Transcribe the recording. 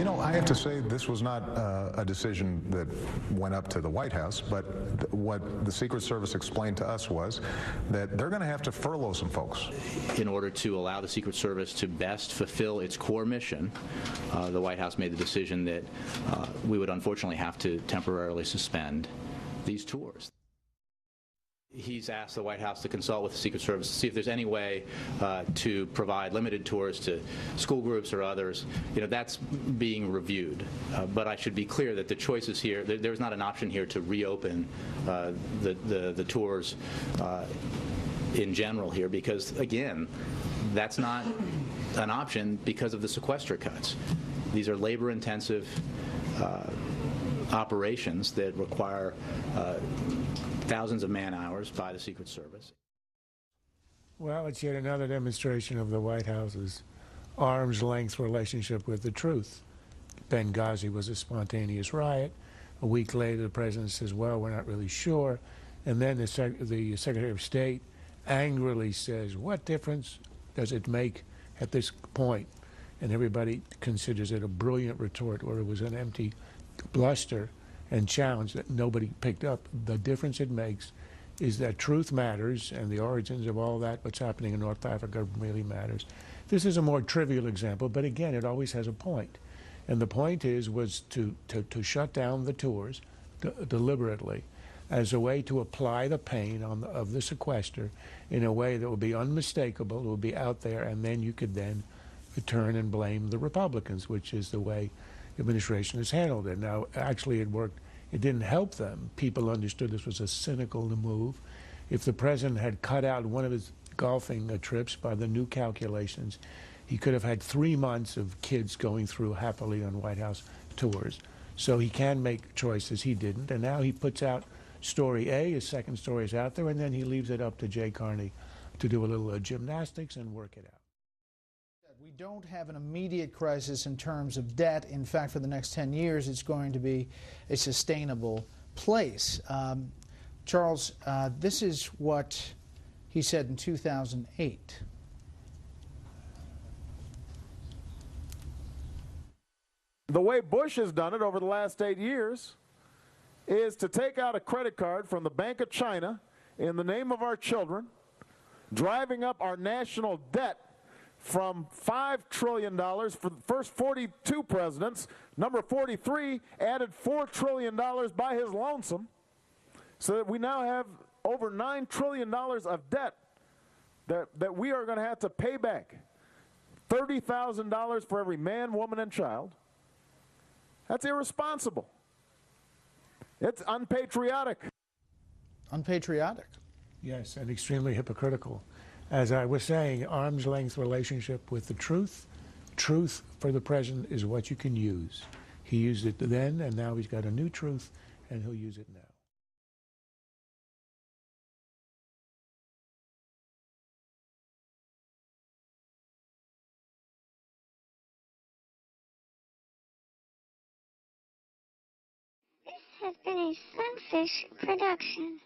You know, I have to say this was not a decision that went up to the White House, but what the Secret Service explained to us was that they're going to have to furlough some folks. In order to allow the Secret Service to best fulfill its core mission, the White House made the decision that we would unfortunately have to temporarily suspend these tours. He's asked the White House to consult with the Secret Service to see if there's any way to provide limited tours to school groups or others. You know, that's being reviewed. But I should be clear that the choices here, there's not an option here to reopen the tours in general here, because, again, that's not an option because of the sequester cuts. These are labor-intensive operations that require thousands of man-hours by the Secret Service. Well, it's yet another demonstration of the White House's arm's-length relationship with the truth. Benghazi was a spontaneous riot. A week later, the president says, well, we're not really sure. And then the Secretary of State angrily says, what difference does it make at this point? And everybody considers it a brilliant retort, or it was an empty bluster and challenge that nobody picked up. The difference it makes is that truth matters, and the origins of all that, what's happening in North Africa, really matters. This is a more trivial example, but again, it always has a point. And the point was to shut down the tours deliberately as a way to apply the pain of the sequester in a way that would be unmistakable, it would be out there, and then you could then return and blame the Republicans, which is the way the administration has handled it. Now, actually, it worked. It didn't help them. People understood this was a cynical move. If the president had cut out one of his golfing trips by the new calculations, he could have had 3 months of kids going through happily on White House tours. So he can make choices. He didn't. And now he puts out story A, his second story is out there, and then he leaves it up to Jay Carney to do a little gymnastics and work it out. We don't have an immediate crisis in terms of debt. In fact, for the next 10 years, it's going to be a sustainable place. Charles, this is what he said in 2008. The way Bush has done it over the last 8 years is to take out a credit card from the Bank of China in the name of our children, driving up our national debt from $5 trillion for the first 42 presidents. Number 43 added $4 trillion by his lonesome, so that we now have over $9 trillion of debt that we are going to have to pay back. $30,000 for every man, woman, and child. That's irresponsible. It's unpatriotic. Unpatriotic. Yes, and extremely hypocritical. As I was saying, arm's length relationship with the truth. Truth for the president is what you can use. He used it then, and now he's got a new truth, and he'll use it now. This has been a Sunfish production.